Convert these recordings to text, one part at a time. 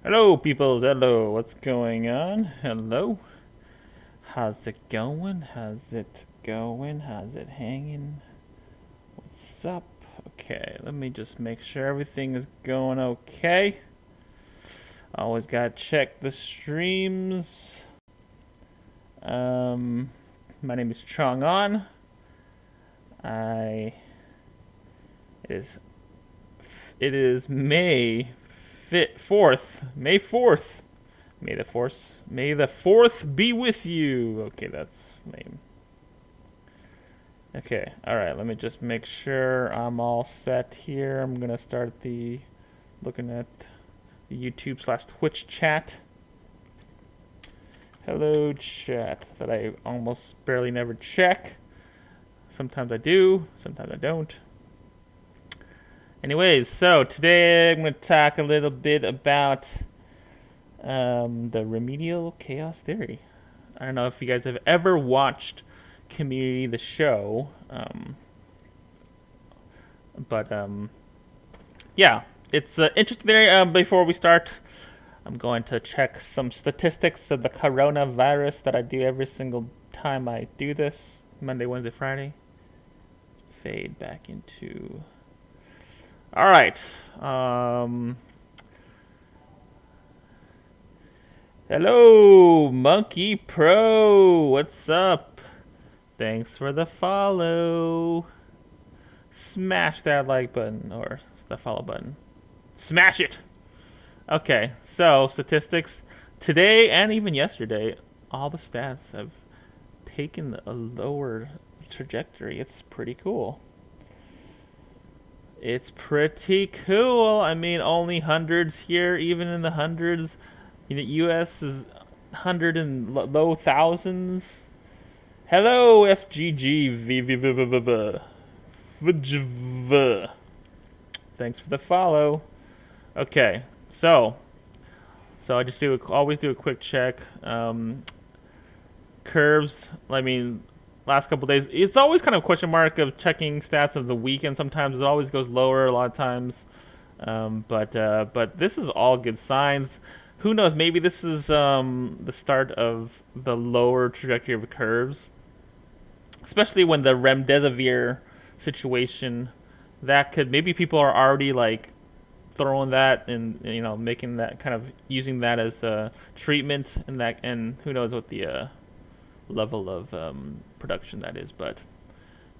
Hello, peoples. Hello. What's going on? Hello. How's it going? How's it going? How's it hanging? What's up? Okay, let me just make sure everything is going okay. Always gotta check the streams. My name is Chong On. I it is it is May 4th. May 4th. May the fourth be with you. Okay, that's lame. Okay, alright, let me just make sure I'm all set here. I'm gonna start looking at the YouTube / Twitch chat. Hello, chat, that I almost barely never check. Sometimes I do, sometimes I don't. Anyways, so today I'm gonna talk a little bit about the Remedial Chaos Theory. I don't know if you guys have ever watched Community, the show, but yeah, it's interesting there. Before we start, I'm going to check some statistics of the coronavirus that I do every single time I do this. Monday, Wednesday, Friday. Let's fade back into... Alright. Hello, Monkey Pro. What's up? Thanks for the follow. Smash that like button, or the follow button. Smash it! Okay, so statistics. Today and even yesterday, all the stats have taken a lower trajectory. It's pretty cool. It's pretty cool. I mean, only hundreds here, even in the hundreds. The US is 100 and low thousands. Hello, FGG. Thanks for the follow. Okay, so I just always do a quick check. Curves. I mean, last couple days, it's always kind of a question mark of checking stats of the weekend. Sometimes it always goes lower. A lot of times, but this is all good signs. Who knows? Maybe this is the start of the lower trajectory of the curves, especially when the remdesivir situation, that could, maybe people are already like throwing that and making that kind of, using that as a treatment, and who knows what the level of production that is, but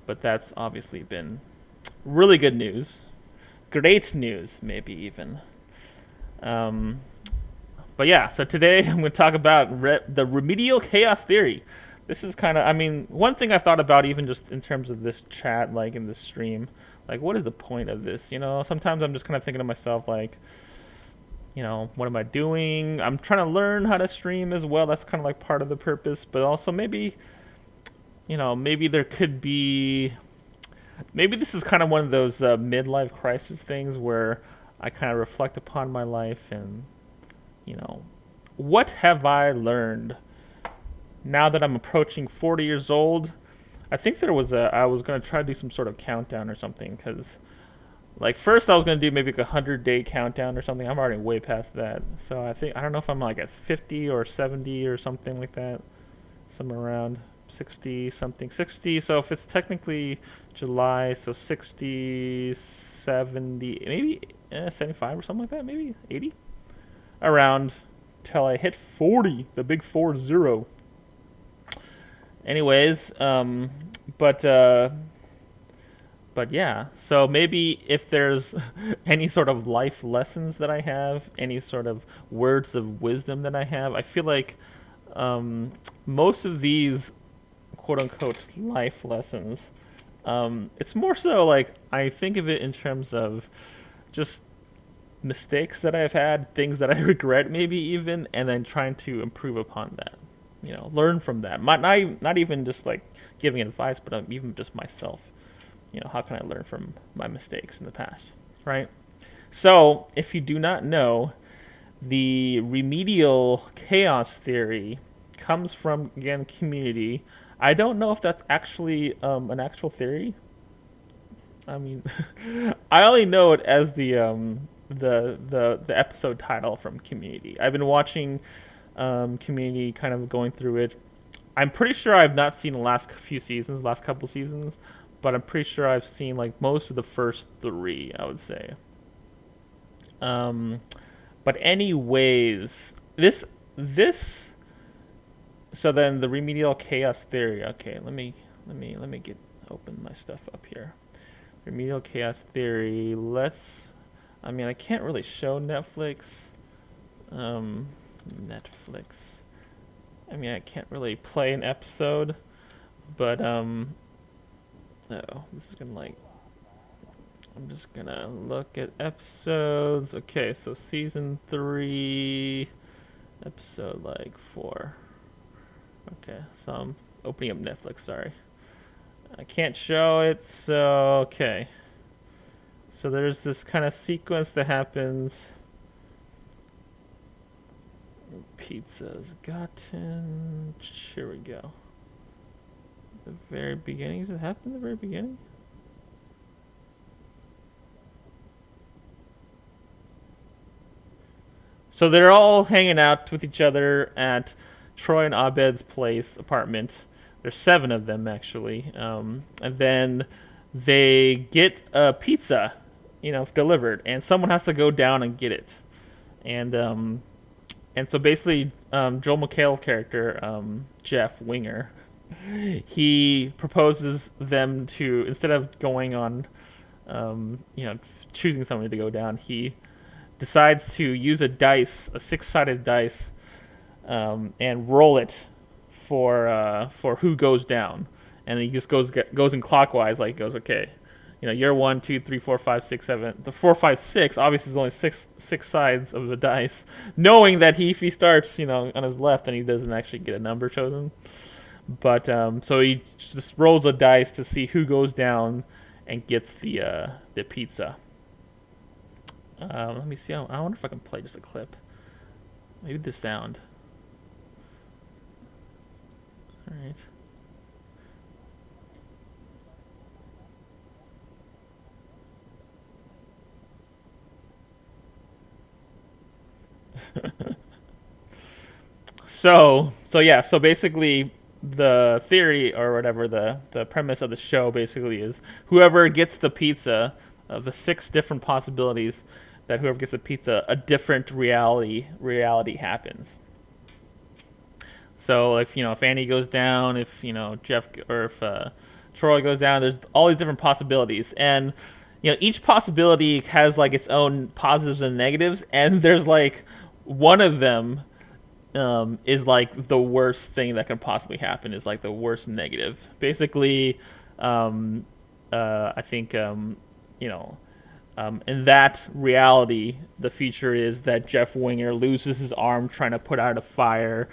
that's obviously been really good news, great news, maybe even. But yeah, so today I'm going to talk about the Remedial Chaos Theory. This is kind of, I mean, one thing I've thought about, even just in terms of this chat, like in this stream, like, what is the point of this? Sometimes I'm just kind of thinking to myself, like, what am I doing? I'm trying to learn how to stream as well. That's kind of like part of the purpose, but also maybe, maybe there could be, maybe this is kind of one of those midlife crisis things where I kind of reflect upon my life and, what have I learned now that I'm approaching 40 years old? I think I was going to try to do some sort of countdown or something, because, like, first I was going to do maybe like a 100-day countdown or something. I'm already way past that. So I don't know if I'm like at 50 or 70 or something like that. Somewhere around 60 something. 60. So if it's technically July, so 60, 70, maybe 75 or something like that, maybe 80. Around till I hit 40, the big 40. Anyways, but yeah, so maybe if there's any sort of life lessons that I have, any sort of words of wisdom that I have, I feel like most of these quote unquote life lessons, it's more so like I think of it in terms of just mistakes that I've had, things that I regret maybe even, and then trying to improve upon that. Learn from that. Not even just like giving advice, but even just myself. How can I learn from my mistakes in the past, right? So, if you do not know, the Remedial Chaos Theory comes from, again, Community. I don't know if that's actually an actual theory. I mean, I only know it as the the episode title from Community. I've been watching Community, kind of going through it. I'm pretty sure I've not seen the last few seasons, last couple seasons, but I'm pretty sure I've seen like most of the first three, I would say. Um, but anyways, this so then the remedial chaos theory. Okay, let me get open my stuff up here. Remedial chaos theory. Let's. I mean, I can't really show Netflix. Um, Netflix. I mean, I can't really play an episode, but oh, this is gonna like. I'm just gonna look at episodes. Okay, so season 3, episode like 4. Okay, so I'm opening up Netflix. Sorry, I can't show it. So okay, so there's this kind of sequence that happens. Pizza's gotten. Here we go. The very beginning. Does it happen at the very beginning? So they're all hanging out with each other at Troy and Abed's place apartment. There's 7 of them actually, and then they get a pizza, delivered, and someone has to go down and get it. And so basically, Joel McHale's character, Jeff Winger, he proposes them to, instead of going on, choosing someone to go down, he decides to use a 6-sided dice, and roll it for who goes down, and he just goes in clockwise, like goes okay, you're 1, 2, 3, 4, 5, 6, 7. The 4, 5, 6 obviously is only six sides of the dice, knowing that if he starts on his left, then he doesn't actually get a number chosen. But so he just rolls a dice to see who goes down and gets the pizza. Let me see. I wonder if I can play just a clip. Maybe the sound. All right. So basically the theory or whatever the premise of the show basically is whoever gets the pizza, of the 6 different possibilities, that whoever gets the pizza, a different reality happens. So if Annie goes down, if Jeff, or if Troy goes down, there's all these different possibilities, and each possibility has like its own positives and negatives, and there's like one of them, is like the worst thing that can possibly happen, is like the worst negative. Basically, I think you know in that reality, the feature is that Jeff Winger loses his arm trying to put out a fire.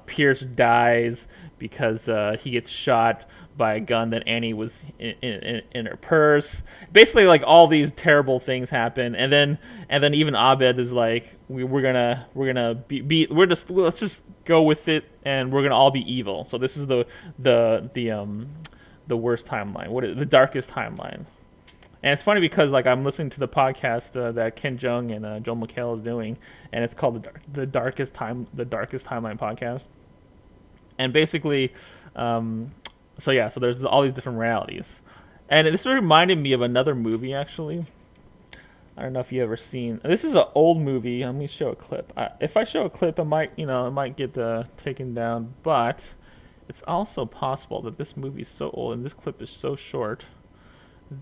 Pierce dies because he gets shot by a gun that Annie was in her purse. Basically, like all these terrible things happen, and then even Abed is like, we're gonna be we're just let's just go with it, and we're gonna all be evil. So this is the worst timeline. What is the darkest timeline? And it's funny because like I'm listening to the podcast that Ken Jeong and Joel McHale is doing, and it's called the darkest timeline podcast. And basically, so there's all these different realities, and this reminded me of another movie actually. I don't know if you ever seen. This is an old movie. Let me show a clip. If I show a clip, it might get taken down, but it's also possible that this movie is so old and this clip is so short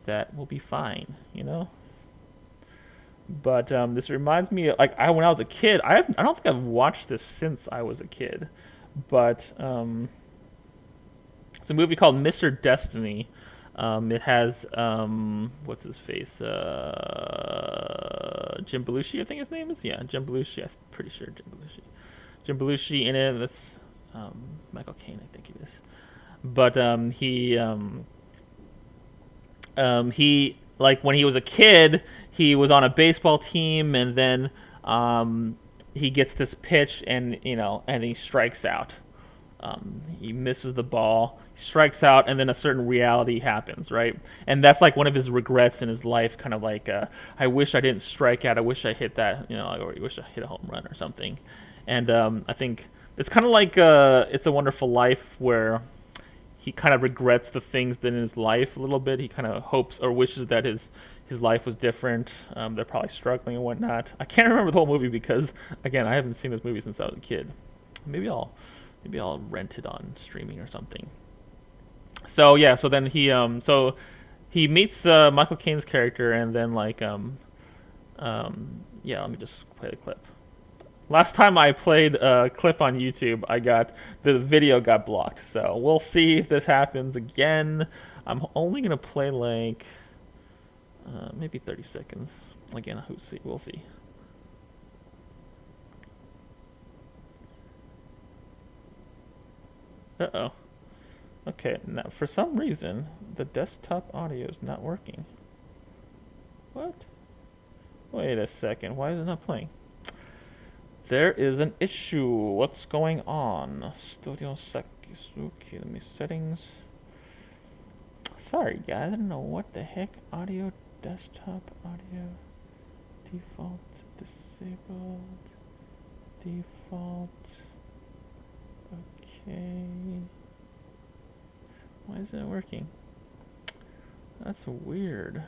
that we'll be fine. But this reminds me of, like when I was a kid. I don't think I've watched this since I was a kid, but it's a movie called Mr. Destiny. It has what's his face? Jim Belushi, I think his name is. Yeah, Jim Belushi. I'm pretty sure Jim Belushi. Jim Belushi in it. That's Michael Caine, I think it is. But he, like when he was a kid, he was on a baseball team, and then he gets this pitch, and and he strikes out. He misses the ball, strikes out, and then a certain reality happens, right? And that's like one of his regrets in his life, kind of like, I wish I didn't strike out. I wish I hit that, or I wish I hit a home run or something. And I think it's kind of like It's a Wonderful Life, where he kind of regrets the things that in his life a little bit. He kind of hopes or wishes that his life was different. They're probably struggling and whatnot. I can't remember the whole movie because, again, I haven't seen this movie since I was a kid. Maybe I'll rent it on streaming or something. So yeah, so then he meets Michael Caine's character, and then yeah, let me just play the clip. Last time I played a clip on YouTube, the video got blocked. So we'll see if this happens again. I'm only gonna play maybe 30 seconds. Again, we'll see. Uh-oh. Okay, now for some reason, the desktop audio is not working. What? Wait a second, why is it not playing? There is an issue. What's going on? Studio Sakisuki, let me settings. Sorry guys, I don't know what the heck. Audio, desktop audio, default, disabled, default. Okay. Why isn't it working? That's weird.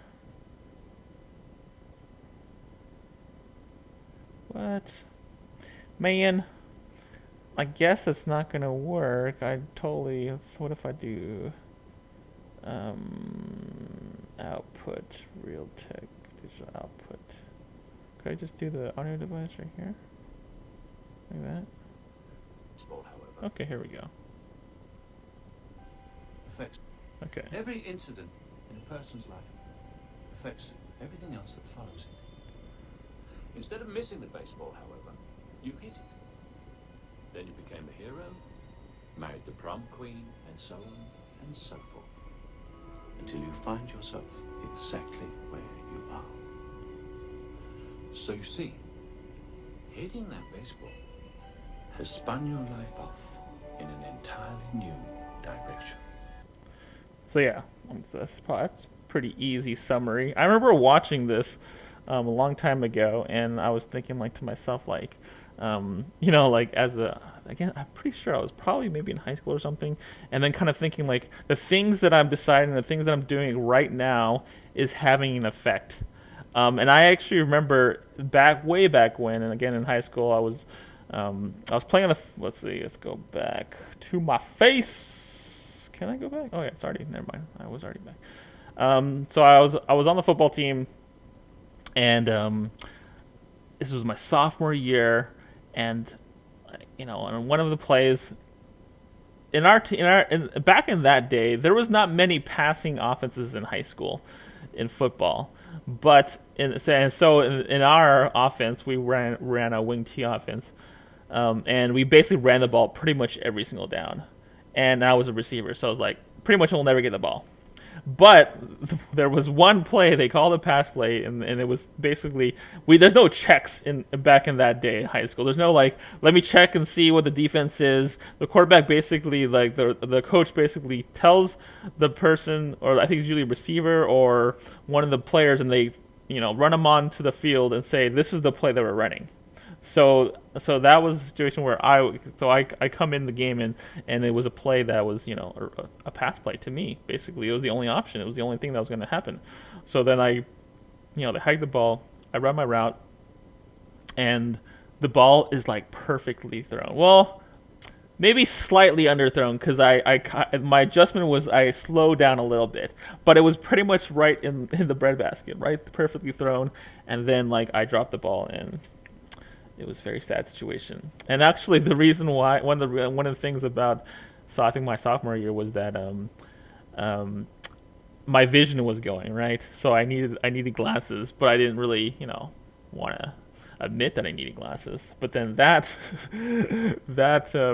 What? Man, I guess it's not gonna work. What if I do output, Realtek, digital output. Could I just do the audio device right here? Like that? Okay, here we go. Affects Okay. every incident in a person's life affects everything else that follows it. Instead of missing the baseball, however, you hit it. Then you became a hero, married the prom queen, and so on and so forth. Until you find yourself exactly where you are. So you see, hitting that baseball has spun your life off in an entirely new direction. So yeah, that's pretty easy summary. I remember watching this a long time ago, and I was thinking to myself again, I'm pretty sure I was probably maybe in high school or something, and then kind of thinking the things that I'm deciding, the things that I'm doing right now is having an effect. And I actually remember way back when, and again in high school, I was playing on the. Let's go back to my face. Can I go back? Oh yeah, it's already. Never mind. I was already back. So I was on the football team, and this was my sophomore year, and on one of the plays back in that day, there was not many passing offenses in high school in football, but in our offense we ran a wing T offense, and we basically ran the ball pretty much every single down, and I was a receiver, so I was like, pretty much we'll never get the ball. But there was one play they called a pass play, and it was basically there's no checks back in that day in high school. There's no let me check and see what the defense is. The quarterback basically the coach basically tells the person, or I think it's usually a receiver or one of the players, and they run them onto the field and say, this is the play that we're running. So that was a situation where I come in the game, and it was a play that was a pass play to me. Basically, it was the only option. It was the only thing that was going to happen. So then they hike the ball. I run my route, and the ball is perfectly thrown. Well, maybe slightly underthrown because my adjustment was I slowed down a little bit, but it was pretty much right in the breadbasket, right, perfectly thrown, and then I dropped the ball and. It was a very sad situation. And actually, the reason why one of the things about I think my sophomore year was that my vision was going, right. So I needed glasses, but I didn't really want to admit that I needed glasses. But then that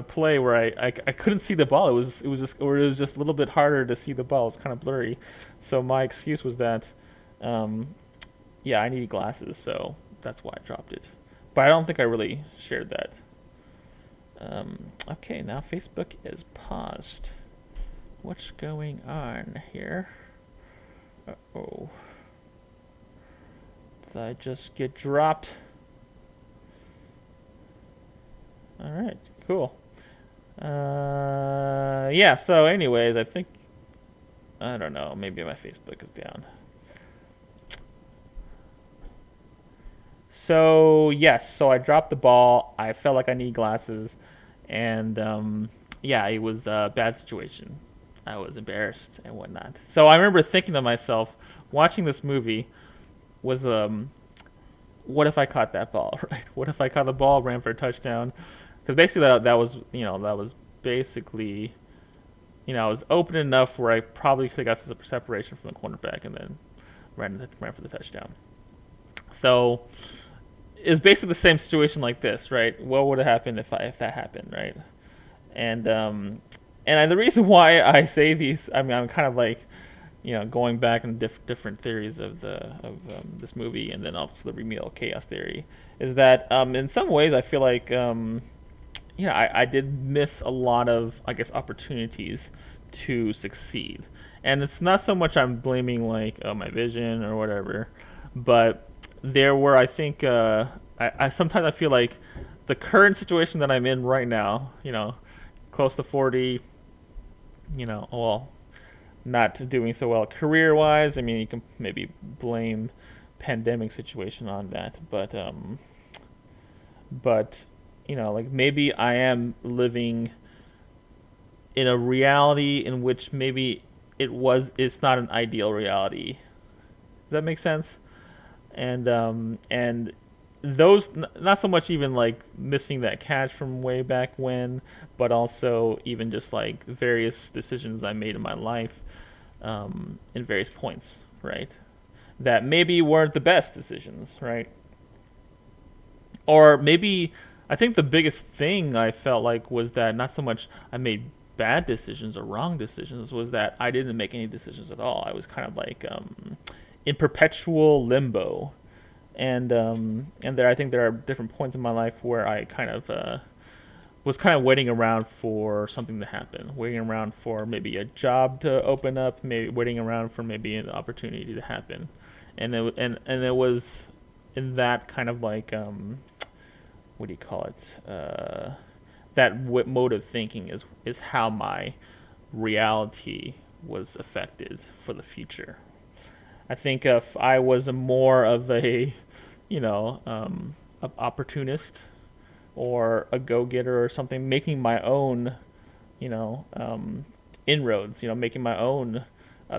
play where I couldn't see the ball, it was just a little bit harder to see the ball. It was kind of blurry. So my excuse was that I needed glasses, so that's why I dropped it. But I don't think I really shared that Okay, now Facebook is paused. What's going on here? Uh-oh. Did I just get dropped? Alright, cool. Yeah, so anyways, I think, I don't know, maybe my Facebook is down. So, yes, so I dropped the ball. I felt like I need glasses. And, yeah, it was a bad situation. I was embarrassed and whatnot. So I remember thinking to myself, watching this movie, was, what if I caught that ball, right? What if I caught the ball, ran for a touchdown? Because basically that was, that was basically, I was open enough where I probably could have got some separation from the cornerback and then ran for the touchdown. So it's basically the same situation like this, right? What would have happened if that happened, right? And the reason why I say these, I mean, I'm kind of like, going back in different theories of this movie, and then also the Remedial Chaos Theory, is that in some ways I feel like I did miss a lot of, I guess, opportunities to succeed. And it's not so much I'm blaming like my vision or whatever, but there were, I think, I sometimes I feel like the current situation that I'm in right now, close to 40, well, not doing so well career wise. I mean, you can maybe blame pandemic situation on that, but like maybe I am living in a reality in which maybe it's not an ideal reality. Does that make sense? And those, not so much even like missing that catch from way back when, but also even just like various decisions I made in my life, in various points, right? That maybe weren't the best decisions, right? Or maybe I think the biggest thing I felt like was that not so much I made bad decisions or wrong decisions, was that I didn't make any decisions at all. I was kind of like in perpetual limbo, and there I think there are different points in my life where I kind of was kind of waiting around for something to happen, waiting around for maybe a job to open up, maybe waiting around for maybe an opportunity to happen, and it was in that kind of like what do you call it? That mode of thinking is how my reality was affected for the future. I think if I was a more of a opportunist or a go-getter or something, making my own, you know, um, inroads, making my own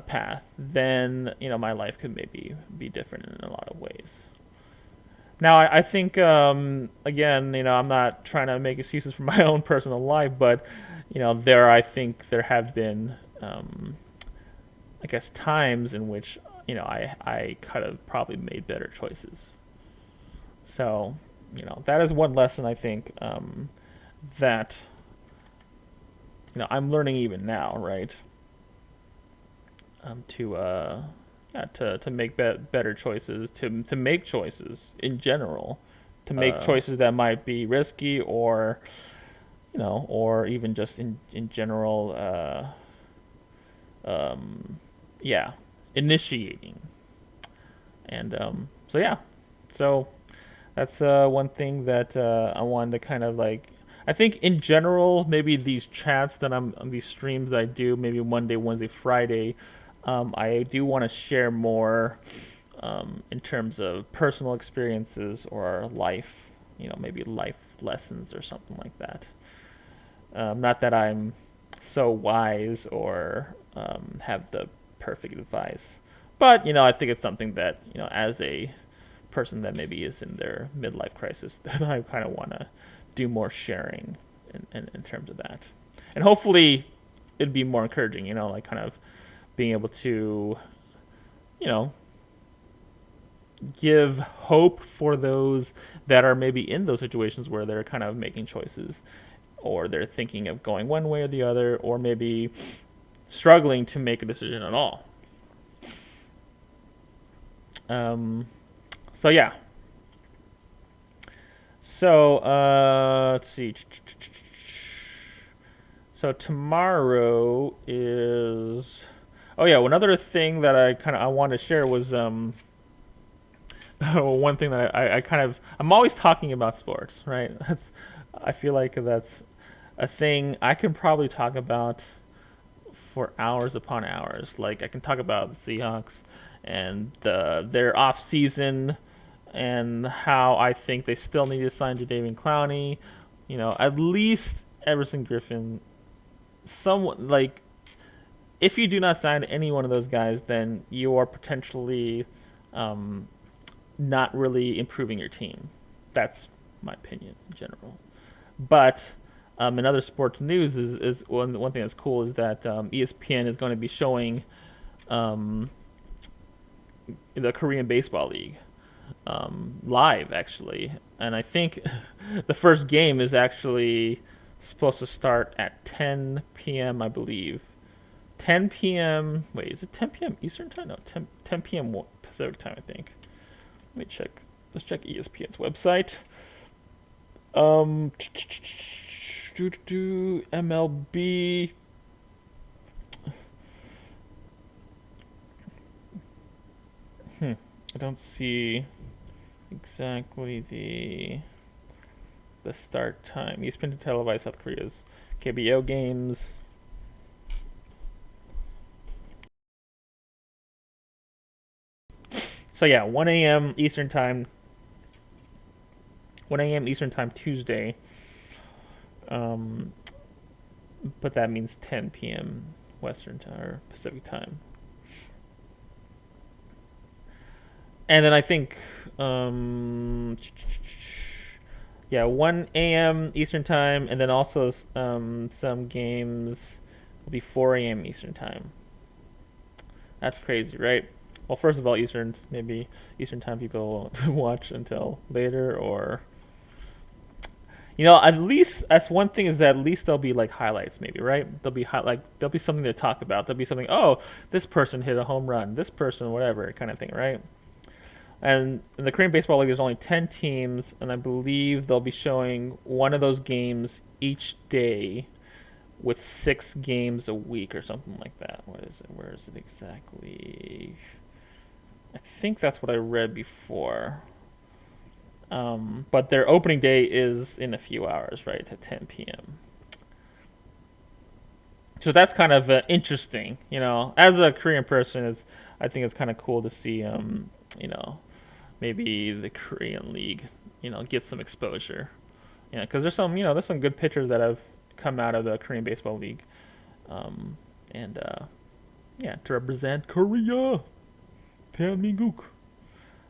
path, then my life could maybe be different in a lot of ways. Now, I think again, I'm not trying to make excuses for my own personal life, but I think there have been, I guess, times in which I could have probably made better choices. So, that is one lesson I think that I'm learning even now, right? To yeah, to make better choices, to make choices in general, to make choices that might be risky, or or even just in general, yeah, initiating. And so yeah, so that's one thing that I wanted to kind of like. I think in general, maybe these chats that I'm on these streams that I do, maybe Monday, Wednesday, Friday, I do want to share more in terms of personal experiences or life, maybe life lessons or something like that. Not that I'm so wise or have the perfect advice, but I think it's something that as a person that maybe is in their midlife crisis, that I kind of want to do more sharing in terms of that, and hopefully it'd be more encouraging. Like kind of being able to, you know, give hope for those that are maybe in those situations where they're kind of making choices, or they're thinking of going one way or the other, or maybe struggling to make a decision at all. Um, so yeah. So let's see. So tomorrow is. Oh yeah, one other thing that I wanted to share was one thing that I kind of I'm always talking about sports, right? That's I feel like that's a thing I can probably talk about for hours upon hours. Like I can talk about the Seahawks and their off season and how I think they still need to sign Jadeveon Clowney. You know, at least Everson Griffin. Someone like if you do not sign any one of those guys, then you are potentially um, not really improving your team. That's my opinion in general. But in other sports news, is one thing that's cool is that ESPN is going to be showing um, the Korean Baseball League live, actually. And I think the first game is actually supposed to start at 10 p.m., I believe. 10 p.m. Wait, is it 10 p.m. Eastern time? No, 10 p.m. Pacific time, I think. Let me check. Let's check ESPN's website. Um, MLB. I don't see exactly the start time. ESPN to televise South Korea's KBO games. So yeah, 1 a.m. Eastern time. 1 a.m. Eastern time Tuesday. Um, but that means 10 p.m. Western time or Pacific time. And then I think, yeah, 1 a.m. Eastern time, and then also some games will be 4 a.m. Eastern time. That's crazy, right? Well, first of all, maybe Eastern time people won't watch until later, or at least that's one thing is that at least there'll be like highlights, maybe, right? There'll be something to talk about. There'll be something. Oh, this person hit a home run. This person, whatever, kind of thing, right? And in the Korean Baseball League, there's only 10 teams, and I believe they'll be showing one of those games each day with 6 games a week or something like that. What is it? Where is it exactly? I think that's what I read before. But their opening day is in a few hours, right, at 10 p.m. So that's kind of interesting, As a Korean person, I think it's kind of cool to see, maybe the Korean League, get some exposure. Because there's some good pitchers that have come out of the Korean Baseball League, and yeah, to represent Korea, 대한민국.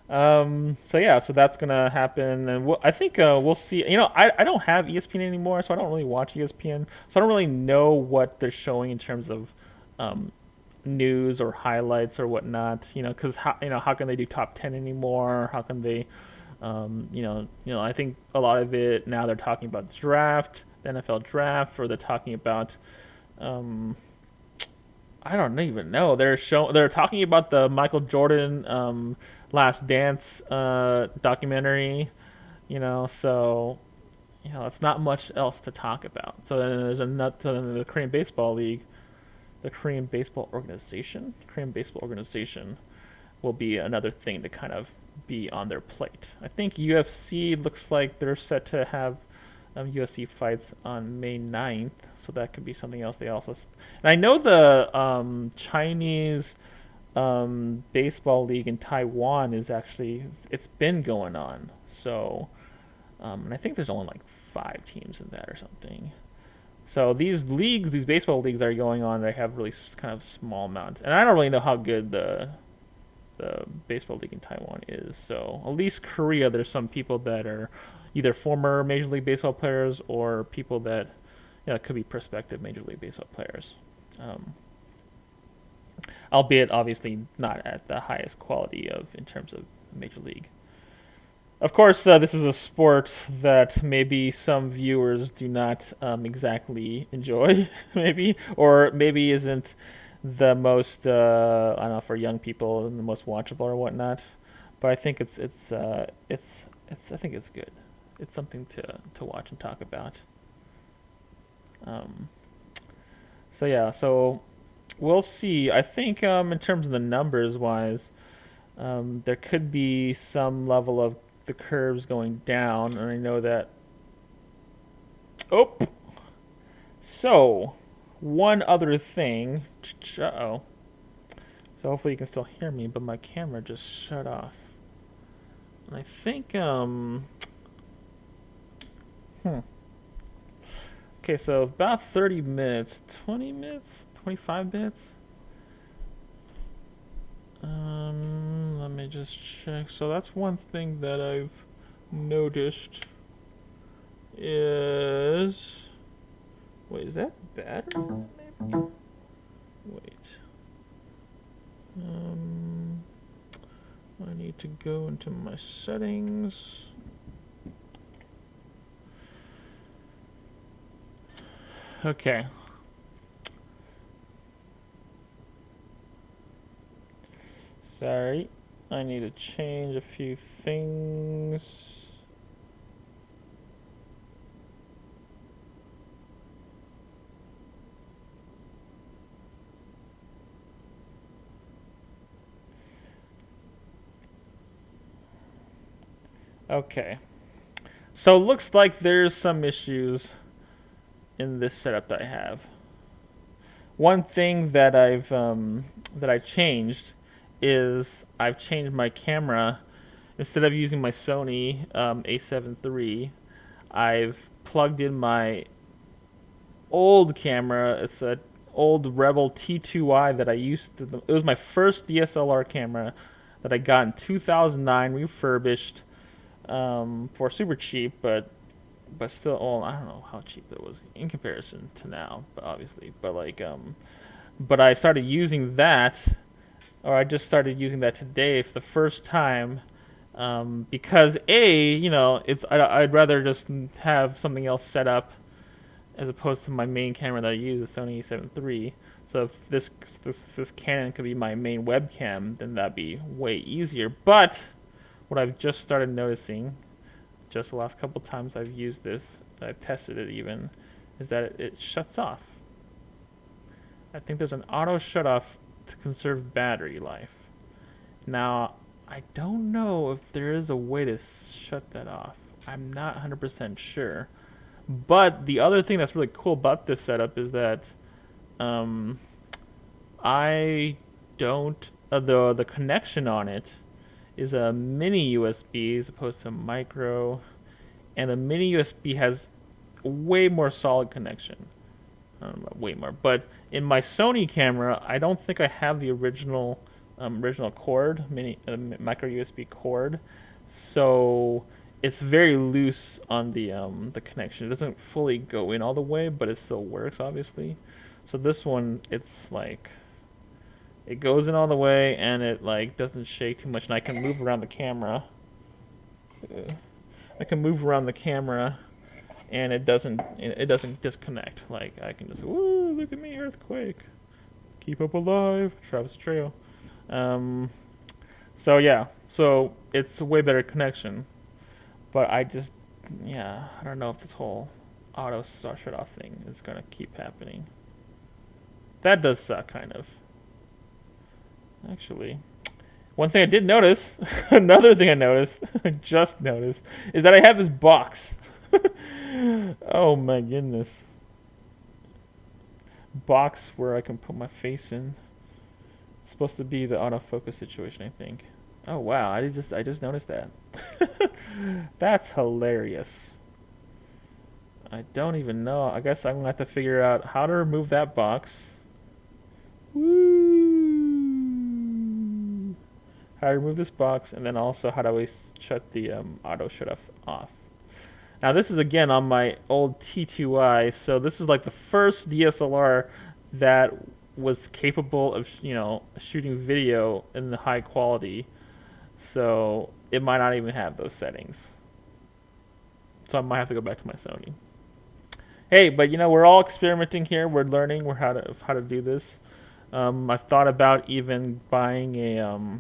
So yeah, so that's gonna happen, and I think we'll see. I don't have ESPN anymore, so I don't really watch ESPN, so I don't really know what they're showing in terms of um, news or highlights or whatnot. Because how can they do top 10 anymore? How can they, I think a lot of it now they're talking about the draft, the NFL draft, or they're talking about um, I don't even know. They're talking about the Michael Jordan Last Dance documentary, so it's not much else to talk about. So then there's the Korean Baseball League, the Korean Baseball Organization will be another thing to kind of be on their plate. I think UFC looks like they're set to have UFC fights on May 9th, so that could be something else. And I know the Chinese baseball league in Taiwan it's been going on. So, and I think there's only like 5 teams in that or something. So these baseball leagues that are going on, they have really kind of small amounts, and I don't really know how good the baseball league in Taiwan is. So at least Korea, there's some people that are either former Major League Baseball players or people that could be prospective Major League Baseball players. Um, Albeit obviously not at the highest quality of in terms of Major League. Of course, this is a sport that maybe some viewers do not exactly enjoy, maybe, or maybe isn't the most I don't know, for young people, the most watchable or whatnot. But I think it's I think it's good. It's something to watch and talk about. Um, So yeah, so we'll see. I think in terms of the numbers wise, there could be some level of the curves going down, and I know that. Oh, so one other thing. Uh-oh. So hopefully you can still hear me, but my camera just shut off. And I think hmm. Okay, so about 30 minutes, 20 minutes, 25 minutes. Let me just check. So that's one thing that I've noticed is. Wait, is that better? Maybe. Wait. Um, I need to go into my settings. Okay. Sorry. I need to change a few things. Okay. So it looks like there's some issues in this setup that I have. One thing that I changed is I've changed my camera. Instead of using my Sony A7 III, I've plugged in my old camera. It's a old Rebel T2i that I used to. It was my first DSLR camera that I got in 2009, refurbished for super cheap, but still, well, I don't know how cheap it was in comparison to now, but obviously, but I started using that, or I just started using that today for the first time, because I'd rather just have something else set up as opposed to my main camera that I use, the Sony A7 III. So if this Canon could be my main webcam, then that'd be way easier. But what I've just started noticing, just the last couple times I've used this, I've tested it even, is that it shuts off. I think there's an auto shut off to conserve battery life. Now, I don't know if there is a way to shut that off. I'm not 100% sure. But the other thing that's really cool about this setup is that um, I don't the connection on it is a mini USB as opposed to micro, and the mini USB has a way more solid connection. I don't know about way more, but in my Sony camera, I don't think I have the original cord, micro USB cord, so it's very loose on the connection. It doesn't fully go in all the way, but it still works, obviously. So this one, it's like it goes in all the way and it like doesn't shake too much, and I can move around the camera. I can move around the camera, and it doesn't disconnect. Like I can just look at me, earthquake, keep up alive, Travis Trail. Um, so yeah, so it's a way better connection, but I don't know if this whole auto shut off thing is gonna keep happening. That does suck, kind of. Actually, one thing I did notice, another thing I noticed, I just noticed, is that I have this box. Oh my goodness. Box where I can put my face in. It's supposed to be the autofocus situation, I think. Oh wow, I just noticed that. That's hilarious. I don't even know. I guess I'm gonna have to figure out how to remove that box. Woo! How to remove this box, and then also how do I shut the auto shut off. Now this is again on my old T2i, so this is like the first DSLR that was capable of shooting video in the high quality. So it might not even have those settings. So I might have to go back to my Sony. Hey, but we're all experimenting here. We're learning how to do this. I've thought about even buying a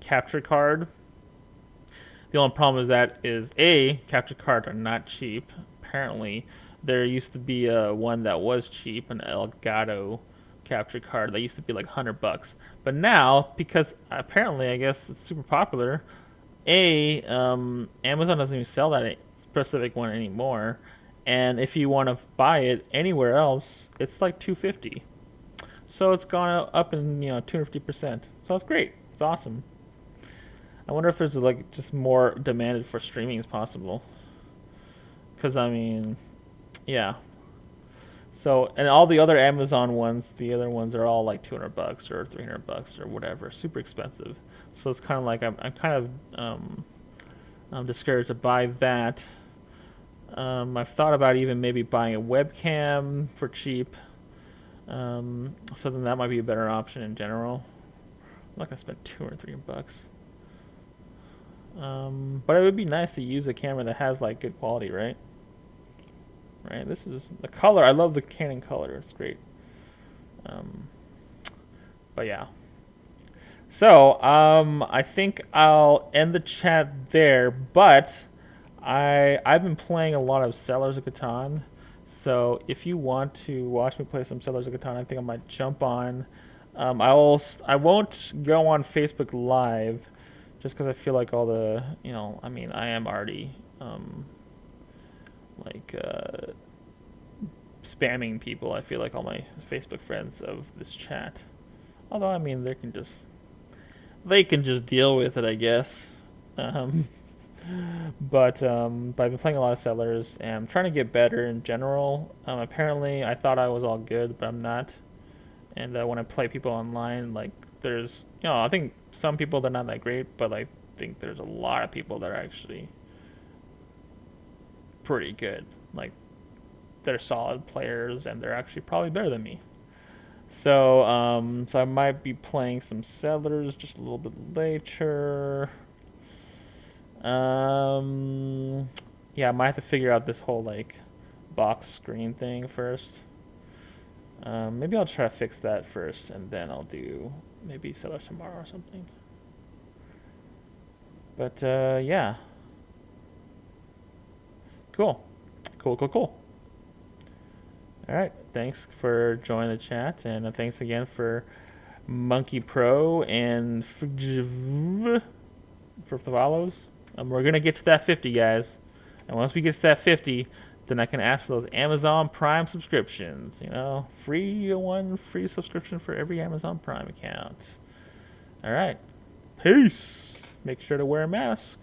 capture card. The only problem is that capture cards are not cheap apparently, There used to be one that was cheap, an Elgato capture card that used to be like $100, but now because apparently I guess it's super popular. Amazon doesn't even sell that specific one anymore, and if you want to buy it anywhere else, it's like 250. So it's gone up in 250%. So it's great. It's awesome. I wonder if there's like just more demanded for streaming as possible. Because I mean, yeah. So and all the other Amazon ones, the other ones are all like $200 or $300 or whatever, super expensive. So it's kind of like I'm kind of I'm discouraged to buy that. I've thought about even maybe buying a webcam for cheap. So then that might be a better option in general. I'm not gonna spend $2 or $3. But it would be nice to use a camera that has like good quality, right? Right. This is the color. I love the Canon color. It's great. Um, but yeah. So I think I'll end the chat there. But I've been playing a lot of Settlers of Catan. So if you want to watch me play some Settlers of Catan, I think I might jump on. I won't go on Facebook Live just because I feel like all the I mean I am already like spamming people. I feel like all my Facebook friends of this chat. Although I mean they can just deal with it, I guess. Um, but I've been playing a lot of Settlers and I'm trying to get better in general. Apparently I thought I was all good, but I'm not. And when I play people online, like there's I think some people they're not that great, but I think there's a lot of people that are actually pretty good. Like they're solid players and they're actually probably better than me. So I might be playing some Settlers just a little bit later. Um, yeah, I might have to figure out this whole like box screen thing first. Maybe I'll try to fix that first, and then I'll do maybe Settlers tomorrow or something. But yeah, cool, cool. All right, thanks for joining the chat, and thanks again for Monkey Pro and for the follows. We're gonna get to that 50, guys, and once we get to that 50, then I can ask for those Amazon Prime subscriptions. Free subscription for every Amazon Prime account. All right, peace. Make sure to wear a mask.